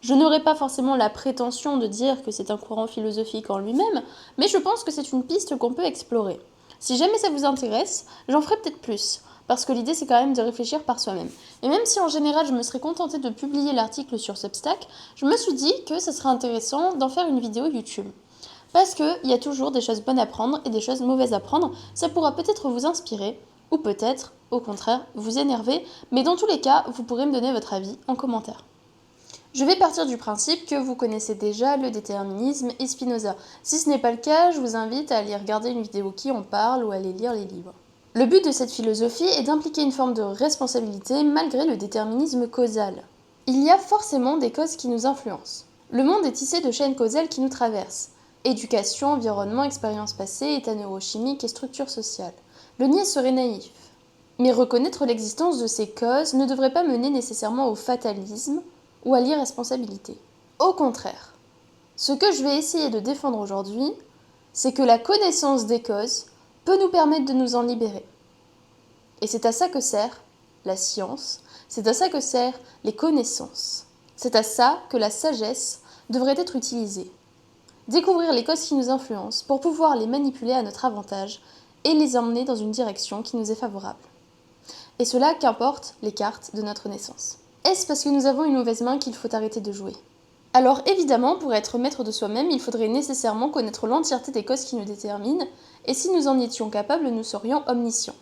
Je n'aurai pas forcément la prétention de dire que c'est un courant philosophique en lui-même, mais je pense que c'est une piste qu'on peut explorer. Si jamais ça vous intéresse, j'en ferai peut-être plus, parce que l'idée c'est quand même de réfléchir par soi-même. Et même si en général je me serais contentée de publier l'article sur Substack, je me suis dit que ça serait intéressant d'en faire une vidéo YouTube. Parce qu'il y a toujours des choses bonnes à prendre et des choses mauvaises à prendre, ça pourra peut-être vous inspirer, ou peut-être, au contraire, vous énerver, mais dans tous les cas, vous pourrez me donner votre avis en commentaire. Je vais partir du principe que vous connaissez déjà le déterminisme et Spinoza. Si ce n'est pas le cas, je vous invite à aller regarder une vidéo qui en parle ou à aller lire les livres. Le but de cette philosophie est d'impliquer une forme de responsabilité malgré le déterminisme causal. Il y a forcément des causes qui nous influencent. Le monde est tissé de chaînes causales qui nous traversent. Éducation, environnement, expérience passée, état neurochimique et structure sociale. Le nier serait naïf. Mais reconnaître l'existence de ces causes ne devrait pas mener nécessairement au fatalisme ou à l'irresponsabilité. Au contraire, ce que je vais essayer de défendre aujourd'hui, c'est que la connaissance des causes peut nous permettre de nous en libérer. Et c'est à ça que sert la science, c'est à ça que servent les connaissances. C'est à ça que la sagesse devrait être utilisée. Découvrir les causes qui nous influencent pour pouvoir les manipuler à notre avantage et les emmener dans une direction qui nous est favorable. Et cela qu'importe les cartes de notre naissance. Est-ce parce que nous avons une mauvaise main qu'il faut arrêter de jouer ? Alors évidemment, pour être maître de soi-même, il faudrait nécessairement connaître l'entièreté des causes qui nous déterminent, et si nous en étions capables, nous serions omniscients.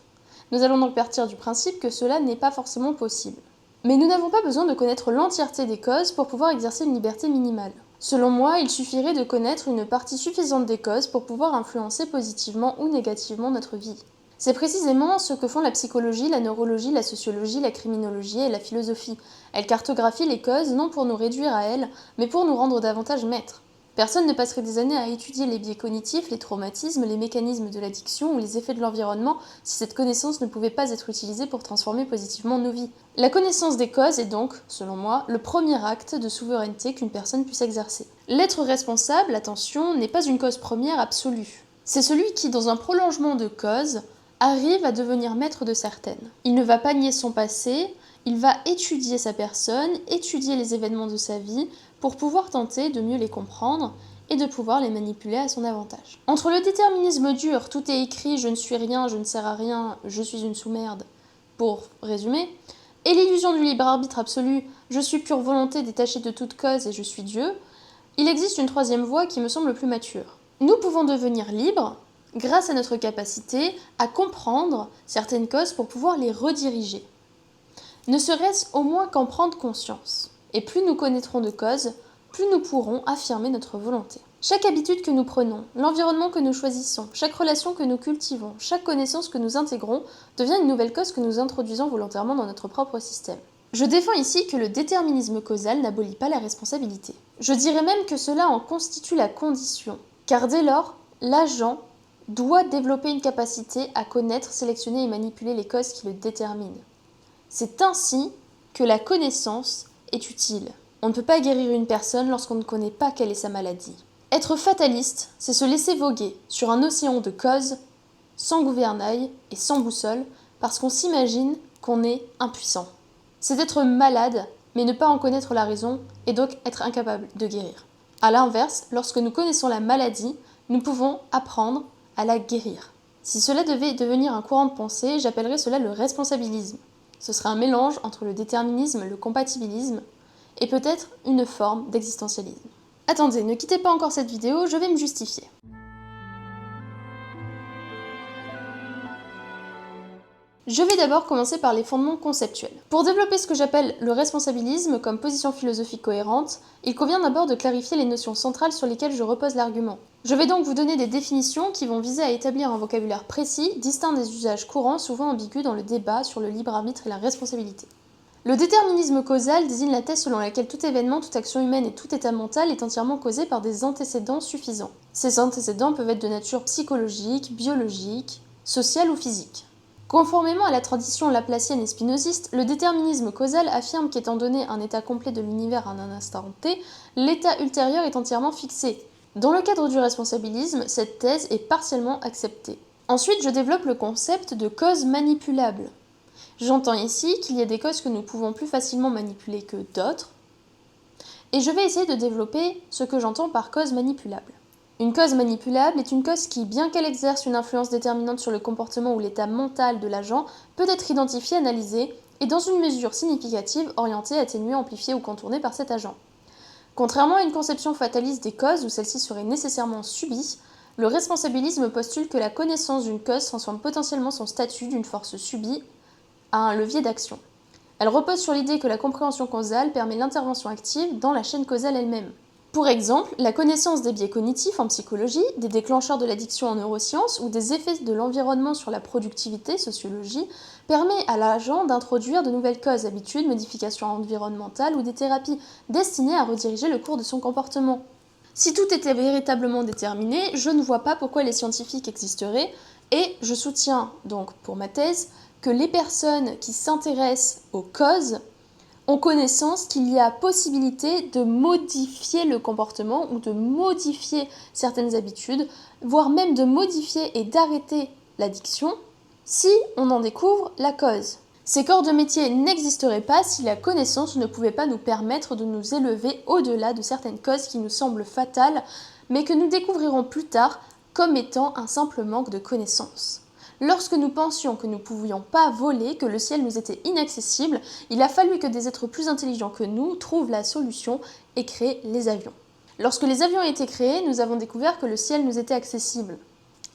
Nous allons donc partir du principe que cela n'est pas forcément possible. Mais nous n'avons pas besoin de connaître l'entièreté des causes pour pouvoir exercer une liberté minimale. Selon moi, il suffirait de connaître une partie suffisante des causes pour pouvoir influencer positivement ou négativement notre vie. C'est précisément ce que font la psychologie, la neurologie, la sociologie, la criminologie et la philosophie. Elles cartographient les causes non pour nous réduire à elles, mais pour nous rendre davantage maîtres. Personne ne passerait des années à étudier les biais cognitifs, les traumatismes, les mécanismes de l'addiction ou les effets de l'environnement si cette connaissance ne pouvait pas être utilisée pour transformer positivement nos vies. La connaissance des causes est donc, selon moi, le premier acte de souveraineté qu'une personne puisse exercer. L'être responsable, attention, n'est pas une cause première absolue. C'est celui qui, dans un prolongement de cause, arrive à devenir maître de certaines. Il ne va pas nier son passé, il va étudier sa personne, étudier les événements de sa vie, pour pouvoir tenter de mieux les comprendre et de pouvoir les manipuler à son avantage. Entre le déterminisme dur, tout est écrit, je ne suis rien, je ne sers à rien, je suis une sous-merde, pour résumer, et l'illusion du libre arbitre absolu, je suis pure volonté détachée de toute cause et je suis Dieu, il existe une troisième voie qui me semble plus mature. Nous pouvons devenir libres grâce à notre capacité à comprendre certaines causes pour pouvoir les rediriger. Ne serait-ce au moins qu'en prendre conscience. Et plus nous connaîtrons de causes, plus nous pourrons affirmer notre volonté. Chaque habitude que nous prenons, l'environnement que nous choisissons, chaque relation que nous cultivons, chaque connaissance que nous intégrons devient une nouvelle cause que nous introduisons volontairement dans notre propre système. Je défends ici que le déterminisme causal n'abolit pas la responsabilité. Je dirais même que cela en constitue la condition, car dès lors, l'agent doit développer une capacité à connaître, sélectionner et manipuler les causes qui le déterminent. C'est ainsi que la connaissance est utile. On ne peut pas guérir une personne lorsqu'on ne connaît pas quelle est sa maladie. Être fataliste, c'est se laisser voguer sur un océan de causes, sans gouvernail et sans boussole, parce qu'on s'imagine qu'on est impuissant. C'est être malade, mais ne pas en connaître la raison, et donc être incapable de guérir. A l'inverse, lorsque nous connaissons la maladie, nous pouvons apprendre à la guérir. Si cela devait devenir un courant de pensée, j'appellerais cela le responsabilisme. Ce serait un mélange entre le déterminisme, le compatibilisme et peut-être une forme d'existentialisme. Attendez, ne quittez pas encore cette vidéo, je vais me justifier. Je vais d'abord commencer par les fondements conceptuels. Pour développer ce que j'appelle le responsabilisme comme position philosophique cohérente, il convient d'abord de clarifier les notions centrales sur lesquelles je repose l'argument. Je vais donc vous donner des définitions qui vont viser à établir un vocabulaire précis, distinct des usages courants souvent ambigus dans le débat sur le libre arbitre et la responsabilité. Le déterminisme causal désigne la thèse selon laquelle tout événement, toute action humaine et tout état mental est entièrement causé par des antécédents suffisants. Ces antécédents peuvent être de nature psychologique, biologique, sociale ou physique. Conformément à la tradition laplacienne et spinoziste, le déterminisme causal affirme qu'étant donné un état complet de l'univers à un instant T, l'état ultérieur est entièrement fixé. Dans le cadre du responsabilisme, cette thèse est partiellement acceptée. Ensuite, je développe le concept de cause manipulable. J'entends ici qu'il y a des causes que nous pouvons plus facilement manipuler que d'autres, et je vais essayer de développer ce que j'entends par cause manipulable. Une cause manipulable est une cause qui, bien qu'elle exerce une influence déterminante sur le comportement ou l'état mental de l'agent, peut être identifiée, analysée et dans une mesure significative orientée, atténuée, amplifiée ou contournée par cet agent. Contrairement à une conception fataliste des causes où celle-ci serait nécessairement subie, le responsabilisme postule que la connaissance d'une cause transforme potentiellement son statut d'une force subie à un levier d'action. Elle repose sur l'idée que la compréhension causale permet l'intervention active dans la chaîne causale elle-même. Pour exemple, la connaissance des biais cognitifs en psychologie, des déclencheurs de l'addiction en neurosciences ou des effets de l'environnement sur la productivité, sociologie, permet à l'agent d'introduire de nouvelles causes, habitudes, modifications environnementales ou des thérapies destinées à rediriger le cours de son comportement. Si tout était véritablement déterminé, je ne vois pas pourquoi les scientifiques existeraient et je soutiens donc pour ma thèse que les personnes qui s'intéressent aux causes ont connaissance qu'il y a possibilité de modifier le comportement ou de modifier certaines habitudes, voire même de modifier et d'arrêter l'addiction si on en découvre la cause. Ces corps de métier n'existeraient pas si la connaissance ne pouvait pas nous permettre de nous élever au-delà de certaines causes qui nous semblent fatales, mais que nous découvrirons plus tard comme étant un simple manque de connaissance. Lorsque nous pensions que nous ne pouvions pas voler, que le ciel nous était inaccessible, il a fallu que des êtres plus intelligents que nous trouvent la solution et créent les avions. Lorsque les avions ont été créés, nous avons découvert que le ciel nous était accessible.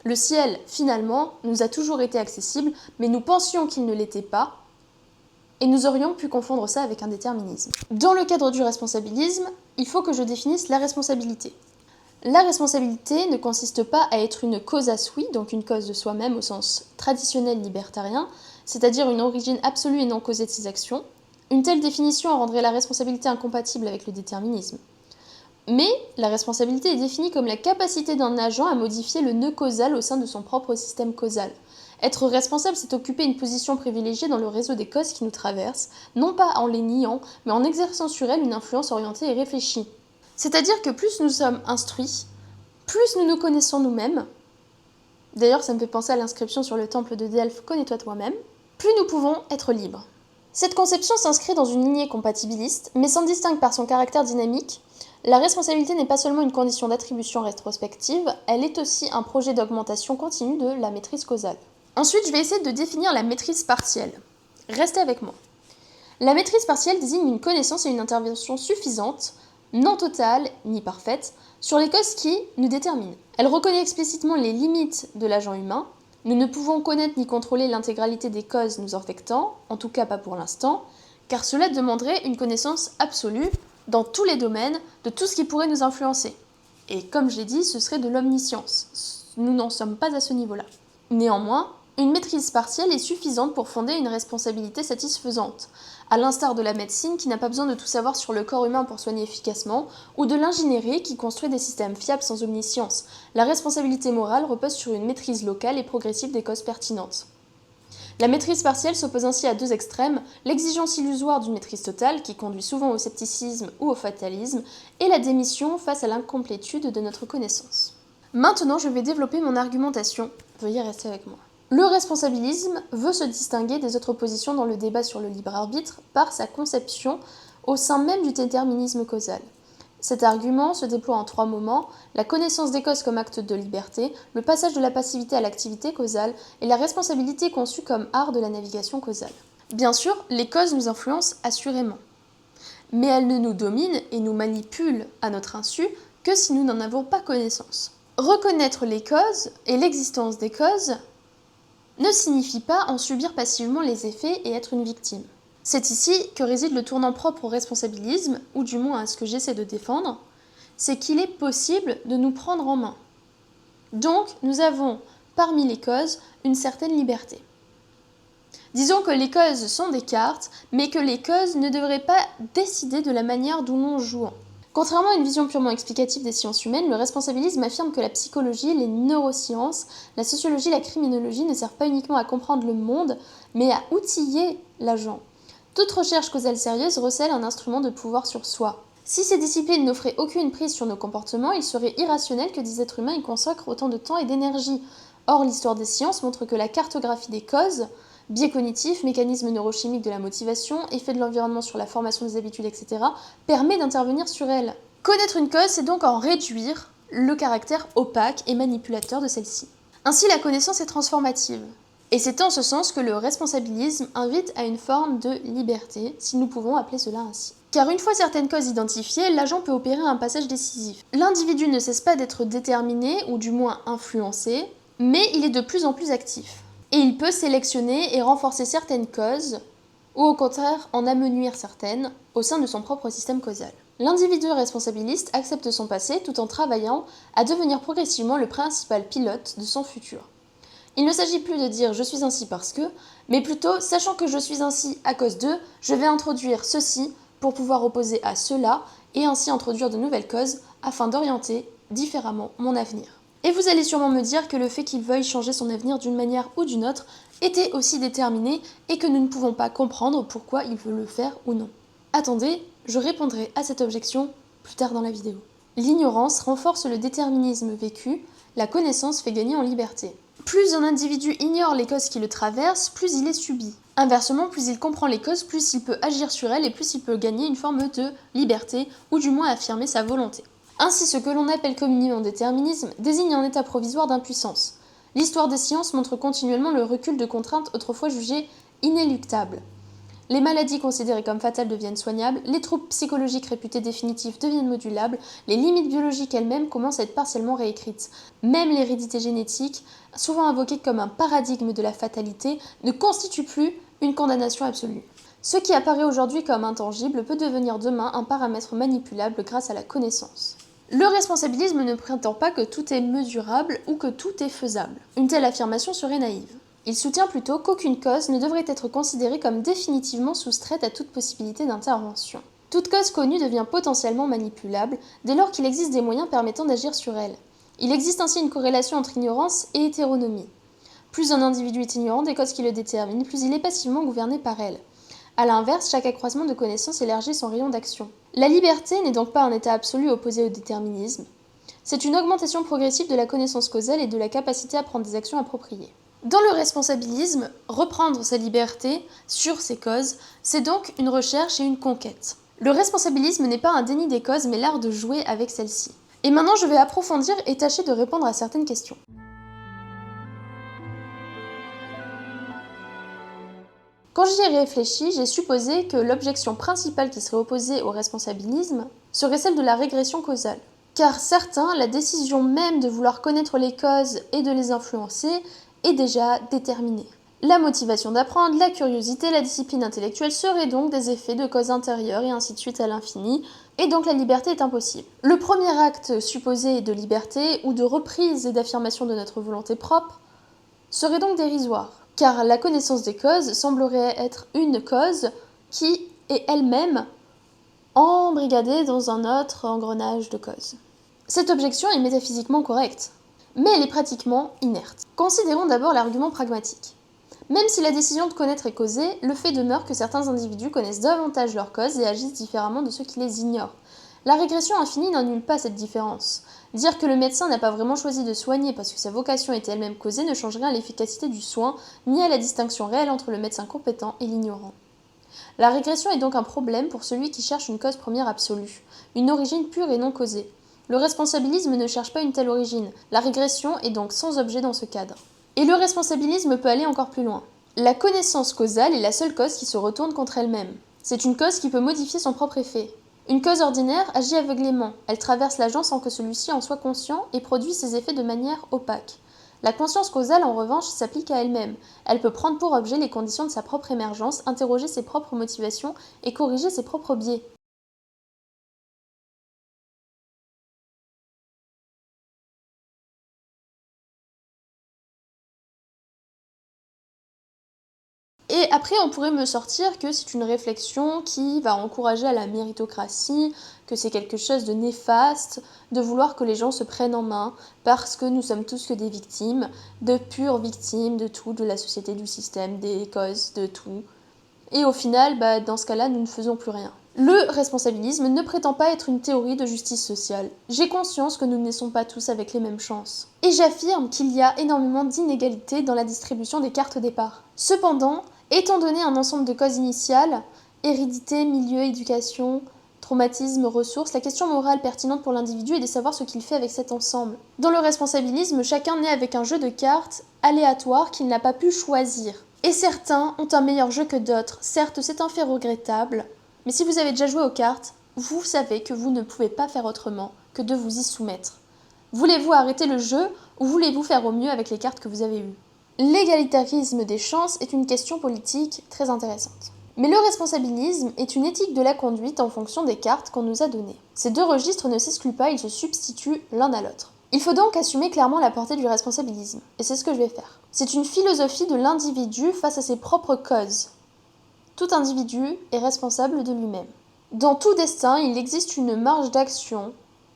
Le ciel, finalement, nous a toujours été accessible, mais nous pensions qu'il ne l'était pas, et nous aurions pu confondre ça avec un déterminisme. Dans le cadre du responsabilisme, il faut que je définisse la responsabilité. La responsabilité ne consiste pas à être une causa sui, donc une cause de soi-même au sens traditionnel libertarien, c'est-à-dire une origine absolue et non causée de ses actions. Une telle définition rendrait la responsabilité incompatible avec le déterminisme. Mais la responsabilité est définie comme la capacité d'un agent à modifier le nœud causal au sein de son propre système causal. Être responsable, c'est occuper une position privilégiée dans le réseau des causes qui nous traversent, non pas en les niant, mais en exerçant sur elles une influence orientée et réfléchie. C'est-à-dire que plus nous sommes instruits, plus nous nous connaissons nous-mêmes, d'ailleurs ça me fait penser à l'inscription sur le temple de Delphes « Connais-toi toi-même », plus nous pouvons être libres. Cette conception s'inscrit dans une lignée compatibiliste, mais s'en distingue par son caractère dynamique. La responsabilité n'est pas seulement une condition d'attribution rétrospective, elle est aussi un projet d'augmentation continue de la maîtrise causale. Ensuite, je vais essayer de définir la maîtrise partielle. Restez avec moi. La maîtrise partielle désigne une connaissance et une intervention suffisantes, non totale ni parfaite, sur les causes qui nous déterminent. Elle reconnaît explicitement les limites de l'agent humain. Nous ne pouvons connaître ni contrôler l'intégralité des causes nous affectant, en tout cas pas pour l'instant, car cela demanderait une connaissance absolue dans tous les domaines de tout ce qui pourrait nous influencer. Et comme je l'ai dit, ce serait de l'omniscience. Nous n'en sommes pas à ce niveau-là. Néanmoins, une maîtrise partielle est suffisante pour fonder une responsabilité satisfaisante, à l'instar de la médecine qui n'a pas besoin de tout savoir sur le corps humain pour soigner efficacement, ou de l'ingénierie qui construit des systèmes fiables sans omniscience. La responsabilité morale repose sur une maîtrise locale et progressive des causes pertinentes. La maîtrise partielle s'oppose ainsi à deux extrêmes, l'exigence illusoire d'une maîtrise totale, qui conduit souvent au scepticisme ou au fatalisme, et la démission face à l'incomplétude de notre connaissance. Maintenant, je vais développer mon argumentation. Veuillez rester avec moi. Le responsabilisme veut se distinguer des autres positions dans le débat sur le libre arbitre par sa conception au sein même du déterminisme causal. Cet argument se déploie en trois moments: la connaissance des causes comme acte de liberté, le passage de la passivité à l'activité causale et la responsabilité conçue comme art de la navigation causale. Bien sûr, les causes nous influencent assurément, mais elles ne nous dominent et nous manipulent à notre insu que si nous n'en avons pas connaissance. Reconnaître les causes et l'existence des causes ne signifie pas en subir passivement les effets et être une victime. C'est ici que réside le tournant propre au responsabilisme, ou du moins à ce que j'essaie de défendre, c'est qu'il est possible de nous prendre en main. Donc, nous avons, parmi les causes, une certaine liberté. Disons que les causes sont des cartes, mais que les causes ne devraient pas décider de la manière dont nous jouons. Contrairement à une vision purement explicative des sciences humaines, le responsabilisme affirme que la psychologie, les neurosciences, la sociologie, la criminologie ne servent pas uniquement à comprendre le monde, mais à outiller l'agent. Toute recherche causale sérieuse recèle un instrument de pouvoir sur soi. Si ces disciplines n'offraient aucune prise sur nos comportements, il serait irrationnel que des êtres humains y consacrent autant de temps et d'énergie. Or, l'histoire des sciences montre que la cartographie des causes biais cognitifs, mécanismes neurochimiques de la motivation, effets de l'environnement sur la formation des habitudes, etc., permet d'intervenir sur elle. Connaître une cause, c'est donc en réduire le caractère opaque et manipulateur de celle-ci. Ainsi, la connaissance est transformative. Et c'est en ce sens que le responsabilisme invite à une forme de liberté, si nous pouvons appeler cela ainsi. Car une fois certaines causes identifiées, l'agent peut opérer un passage décisif. L'individu ne cesse pas d'être déterminé, ou du moins influencé, mais il est de plus en plus actif. Et il peut sélectionner et renforcer certaines causes, ou au contraire en amenuire certaines, au sein de son propre système causal. L'individu responsabiliste accepte son passé tout en travaillant à devenir progressivement le principal pilote de son futur. Il ne s'agit plus de dire « je suis ainsi parce que », mais plutôt « sachant que je suis ainsi à cause de, je vais introduire ceci pour pouvoir opposer à cela et ainsi introduire de nouvelles causes afin d'orienter différemment mon avenir ». Et vous allez sûrement me dire que le fait qu'il veuille changer son avenir d'une manière ou d'une autre était aussi déterminé et que nous ne pouvons pas comprendre pourquoi il veut le faire ou non. Attendez, je répondrai à cette objection plus tard dans la vidéo. L'ignorance renforce le déterminisme vécu, la connaissance fait gagner en liberté. Plus un individu ignore les causes qui le traversent, plus il est subi. Inversement, plus il comprend les causes, plus il peut agir sur elles et plus il peut gagner une forme de liberté, ou du moins affirmer sa volonté. Ainsi, ce que l'on appelle communément déterminisme désigne un état provisoire d'impuissance. L'histoire des sciences montre continuellement le recul de contraintes autrefois jugées inéluctables. Les maladies considérées comme fatales deviennent soignables, les troubles psychologiques réputés définitifs deviennent modulables, les limites biologiques elles-mêmes commencent à être partiellement réécrites. Même l'hérédité génétique, souvent invoquée comme un paradigme de la fatalité, ne constitue plus une condamnation absolue. Ce qui apparaît aujourd'hui comme intangible peut devenir demain un paramètre manipulable grâce à la connaissance. Le responsabilisme ne prétend pas que tout est mesurable ou que tout est faisable. Une telle affirmation serait naïve. Il soutient plutôt qu'aucune cause ne devrait être considérée comme définitivement soustraite à toute possibilité d'intervention. Toute cause connue devient potentiellement manipulable dès lors qu'il existe des moyens permettant d'agir sur elle. Il existe ainsi une corrélation entre ignorance et hétéronomie. Plus un individu est ignorant des causes qui le déterminent, plus il est passivement gouverné par elles. A l'inverse, chaque accroissement de connaissances élargit son rayon d'action. La liberté n'est donc pas un état absolu opposé au déterminisme. C'est une augmentation progressive de la connaissance causale et de la capacité à prendre des actions appropriées. Dans le responsabilisme, reprendre sa liberté sur ses causes, c'est donc une recherche et une conquête. Le responsabilisme n'est pas un déni des causes, mais l'art de jouer avec celles-ci. Et maintenant, je vais approfondir et tâcher de répondre à certaines questions. Quand j'y ai réfléchi, j'ai supposé que l'objection principale qui serait opposée au responsabilisme serait celle de la régression causale. Car certains, la décision même de vouloir connaître les causes et de les influencer est déjà déterminée. La motivation d'apprendre, la curiosité, la discipline intellectuelle seraient donc des effets de causes intérieures et ainsi de suite à l'infini, et donc la liberté est impossible. Le premier acte supposé de liberté ou de reprise et d'affirmation de notre volonté propre serait donc dérisoire, car la connaissance des causes semblerait être une cause qui est elle-même embrigadée dans un autre engrenage de causes. Cette objection est métaphysiquement correcte, mais elle est pratiquement inerte. Considérons d'abord l'argument pragmatique. Même si la décision de connaître est causée, le fait demeure que certains individus connaissent davantage leurs causes et agissent différemment de ceux qui les ignorent. La régression infinie n'annule pas cette différence. Dire que le médecin n'a pas vraiment choisi de soigner parce que sa vocation était elle-même causée ne change rien à l'efficacité du soin, ni à la distinction réelle entre le médecin compétent et l'ignorant. La régression est donc un problème pour celui qui cherche une cause première absolue, une origine pure et non causée. Le responsabilisme ne cherche pas une telle origine, la régression est donc sans objet dans ce cadre. Et le responsabilisme peut aller encore plus loin. La connaissance causale est la seule cause qui se retourne contre elle-même. C'est une cause qui peut modifier son propre effet. Une cause ordinaire agit aveuglément, elle traverse l'agent sans que celui-ci en soit conscient et produit ses effets de manière opaque. La conscience causale, en revanche, s'applique à elle-même. Elle peut prendre pour objet les conditions de sa propre émergence, interroger ses propres motivations et corriger ses propres biais. Et après, on pourrait me sortir que c'est une réflexion qui va encourager à la méritocratie, que c'est quelque chose de néfaste, de vouloir que les gens se prennent en main, parce que nous sommes tous que des victimes, de pures victimes de tout, de la société, du système, des causes, de tout. Et au final, dans ce cas-là, nous ne faisons plus rien. Le responsabilisme ne prétend pas être une théorie de justice sociale. J'ai conscience que nous ne naissons pas tous avec les mêmes chances. Et j'affirme qu'il y a énormément d'inégalités dans la distribution des cartes départ. Cependant, étant donné un ensemble de causes initiales, hérédité, milieu, éducation, traumatisme, ressources, la question morale pertinente pour l'individu est de savoir ce qu'il fait avec cet ensemble. Dans le responsabilisme, chacun naît avec un jeu de cartes aléatoire qu'il n'a pas pu choisir. Et certains ont un meilleur jeu que d'autres. Certes, c'est un fait regrettable, mais si vous avez déjà joué aux cartes, vous savez que vous ne pouvez pas faire autrement que de vous y soumettre. Voulez-vous arrêter le jeu ou voulez-vous faire au mieux avec les cartes que vous avez eues? L'égalitarisme des chances est une question politique très intéressante. Mais le responsabilisme est une éthique de la conduite en fonction des cartes qu'on nous a données. Ces deux registres ne s'excluent pas, ils se substituent l'un à l'autre. Il faut donc assumer clairement la portée du responsabilisme, et c'est ce que je vais faire. C'est une philosophie de l'individu face à ses propres causes. Tout individu est responsable de lui-même. Dans tout destin, il existe une marge d'action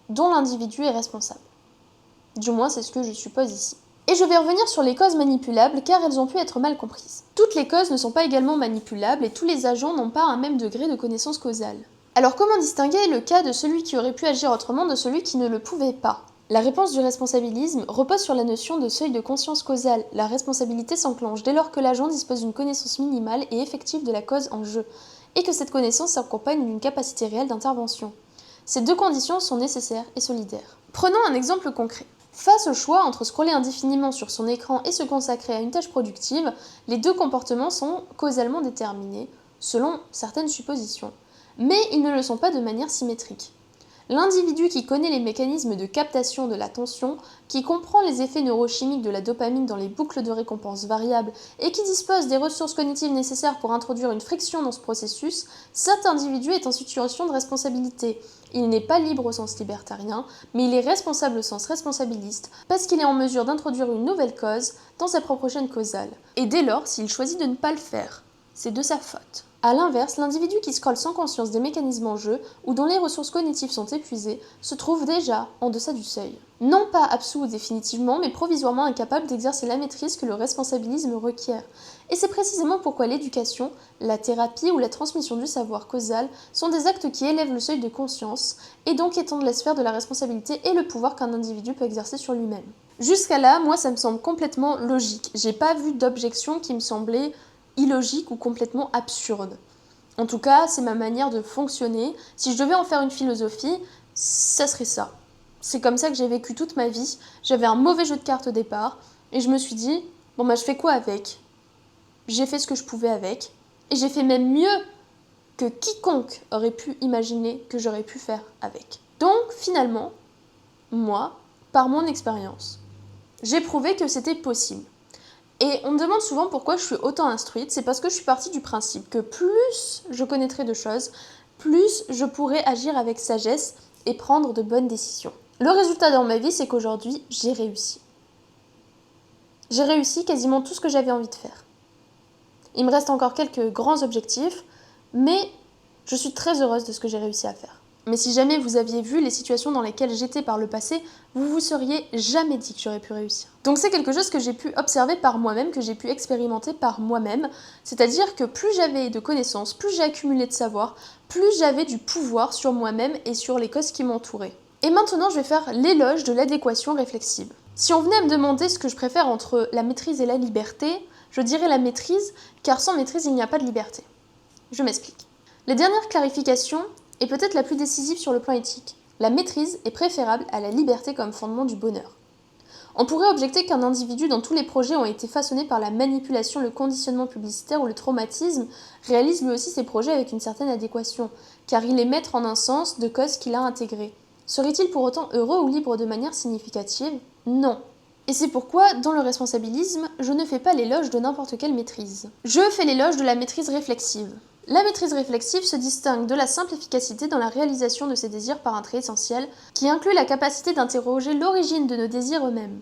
dont l'individu est responsable. Du moins, c'est ce que je suppose ici. Et je vais revenir sur les causes manipulables car elles ont pu être mal comprises. Toutes les causes ne sont pas également manipulables et tous les agents n'ont pas un même degré de connaissance causale. Alors comment distinguer le cas de celui qui aurait pu agir autrement de celui qui ne le pouvait pas? La réponse du responsabilisme repose sur la notion de seuil de conscience causale. La responsabilité s'enclenche dès lors que l'agent dispose d'une connaissance minimale et effective de la cause en jeu, et que cette connaissance s'accompagne d'une capacité réelle d'intervention. Ces deux conditions sont nécessaires et solidaires. Prenons un exemple concret. Face au choix entre scroller indéfiniment sur son écran et se consacrer à une tâche productive, les deux comportements sont causalement déterminés, selon certaines suppositions. Mais ils ne le sont pas de manière symétrique. L'individu qui connaît les mécanismes de captation de l'attention, qui comprend les effets neurochimiques de la dopamine dans les boucles de récompense variables et qui dispose des ressources cognitives nécessaires pour introduire une friction dans ce processus, cet individu est en situation de responsabilité. Il n'est pas libre au sens libertarien, mais il est responsable au sens responsabiliste, parce qu'il est en mesure d'introduire une nouvelle cause dans sa propre chaîne causale. Et dès lors, s'il choisit de ne pas le faire, c'est de sa faute. A l'inverse, l'individu qui scrolle sans conscience des mécanismes en jeu ou dont les ressources cognitives sont épuisées se trouve déjà en deçà du seuil. Non pas absous définitivement, mais provisoirement incapable d'exercer la maîtrise que le responsabilisme requiert. Et c'est précisément pourquoi l'éducation, la thérapie ou la transmission du savoir causal sont des actes qui élèvent le seuil de conscience et donc étendent la sphère de la responsabilité et le pouvoir qu'un individu peut exercer sur lui-même. Jusqu'à là, moi ça me semble complètement logique. J'ai pas vu d'objection qui me semblait illogique ou complètement absurde. En tout cas, c'est ma manière de fonctionner. Si je devais en faire une philosophie, ça serait ça. C'est comme ça que j'ai vécu toute ma vie. J'avais un mauvais jeu de cartes au départ, et je me suis dit, bon bah je fais quoi avec? J'ai fait ce que je pouvais avec, et j'ai fait même mieux que quiconque aurait pu imaginer que j'aurais pu faire avec. Donc finalement, moi, par mon expérience, j'ai prouvé que c'était possible. Et on me demande souvent pourquoi je suis autant instruite, c'est parce que je suis partie du principe que plus je connaîtrai de choses, plus je pourrai agir avec sagesse et prendre de bonnes décisions. Le résultat dans ma vie, c'est qu'aujourd'hui, j'ai réussi. J'ai réussi quasiment tout ce que j'avais envie de faire. Il me reste encore quelques grands objectifs, mais je suis très heureuse de ce que j'ai réussi à faire. Mais si jamais vous aviez vu les situations dans lesquelles j'étais par le passé, vous vous seriez jamais dit que j'aurais pu réussir. Donc c'est quelque chose que j'ai pu observer par moi-même, que j'ai pu expérimenter par moi-même, c'est-à-dire que plus j'avais de connaissances, plus j'ai accumulé de savoir, plus j'avais du pouvoir sur moi-même et sur les causes qui m'entouraient. Et maintenant, je vais faire l'éloge de l'adéquation réflexive. Si on venait à me demander ce que je préfère entre la maîtrise et la liberté, je dirais la maîtrise, car sans maîtrise, il n'y a pas de liberté. Je m'explique. La dernière clarification est peut-être la plus décisive sur le plan éthique. La maîtrise est préférable à la liberté comme fondement du bonheur. On pourrait objecter qu'un individu dont tous les projets ont été façonnés par la manipulation, le conditionnement publicitaire ou le traumatisme réalise lui aussi ses projets avec une certaine adéquation, car il est maître en un sens de cause qu'il a intégré. Serait-il pour autant heureux ou libre de manière significative? Non. Et c'est pourquoi, dans le responsabilisme, je ne fais pas l'éloge de n'importe quelle maîtrise. Je fais l'éloge de la maîtrise réflexive. La maîtrise réflexive se distingue de la simple efficacité dans la réalisation de ses désirs par un trait essentiel, qui inclut la capacité d'interroger l'origine de nos désirs eux-mêmes.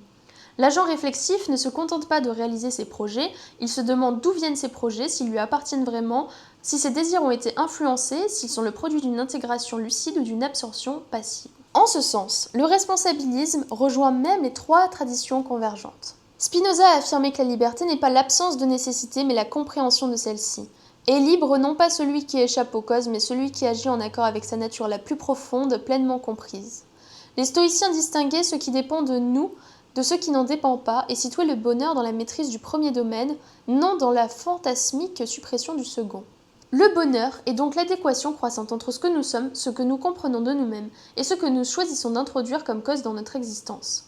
L'agent réflexif ne se contente pas de réaliser ses projets, il se demande d'où viennent ces projets, s'ils lui appartiennent vraiment, si ses désirs ont été influencés, s'ils sont le produit d'une intégration lucide ou d'une absorption passive. En ce sens, le responsabilisme rejoint même les trois traditions convergentes. Spinoza a affirmé que la liberté n'est pas l'absence de nécessité mais la compréhension de celle-ci. Et libre non pas celui qui échappe aux causes, mais celui qui agit en accord avec sa nature la plus profonde, pleinement comprise. Les stoïciens distinguaient ce qui dépend de nous de ce qui n'en dépend pas, et situaient le bonheur dans la maîtrise du premier domaine, non dans la fantasmique suppression du second. Le bonheur est donc l'adéquation croissante entre ce que nous sommes, ce que nous comprenons de nous-mêmes, et ce que nous choisissons d'introduire comme cause dans notre existence.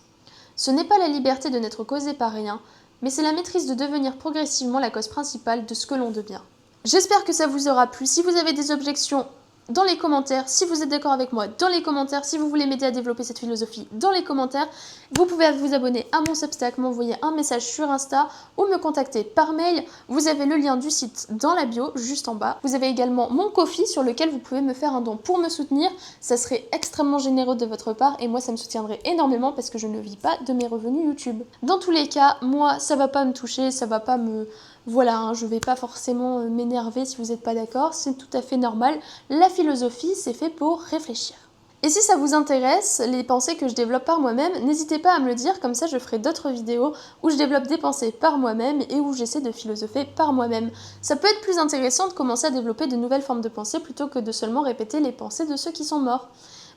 Ce n'est pas la liberté de n'être causé par rien, mais c'est la maîtrise de devenir progressivement la cause principale de ce que l'on devient. J'espère que ça vous aura plu. Si vous avez des objections, dans les commentaires, si vous êtes d'accord avec moi, dans les commentaires, si vous voulez m'aider à développer cette philosophie, dans les commentaires, vous pouvez vous abonner à mon Substack, m'envoyer un message sur Insta ou me contacter par mail. Vous avez le lien du site dans la bio, juste en bas. Vous avez également mon Ko-fi sur lequel vous pouvez me faire un don pour me soutenir. Ça serait extrêmement généreux de votre part et moi ça me soutiendrait énormément parce que je ne vis pas de mes revenus YouTube. Dans tous les cas, moi ça va pas me toucher, ça va pas me... Voilà, hein, je vais pas forcément m'énerver si vous n'êtes pas d'accord, c'est tout à fait normal. La philosophie, c'est fait pour réfléchir. Et si ça vous intéresse, les pensées que je développe par moi-même, n'hésitez pas à me le dire, comme ça je ferai d'autres vidéos où je développe des pensées par moi-même et où j'essaie de philosopher par moi-même. Ça peut être plus intéressant de commencer à développer de nouvelles formes de pensée plutôt que de seulement répéter les pensées de ceux qui sont morts.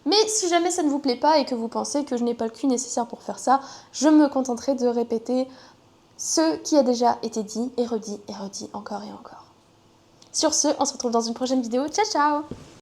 Mais si jamais ça ne vous plaît pas et que vous pensez que je n'ai pas le cul nécessaire pour faire ça, je me contenterai de répéter ce qui a déjà été dit et redit encore et encore. Sur ce, on se retrouve dans une prochaine vidéo. Ciao ciao!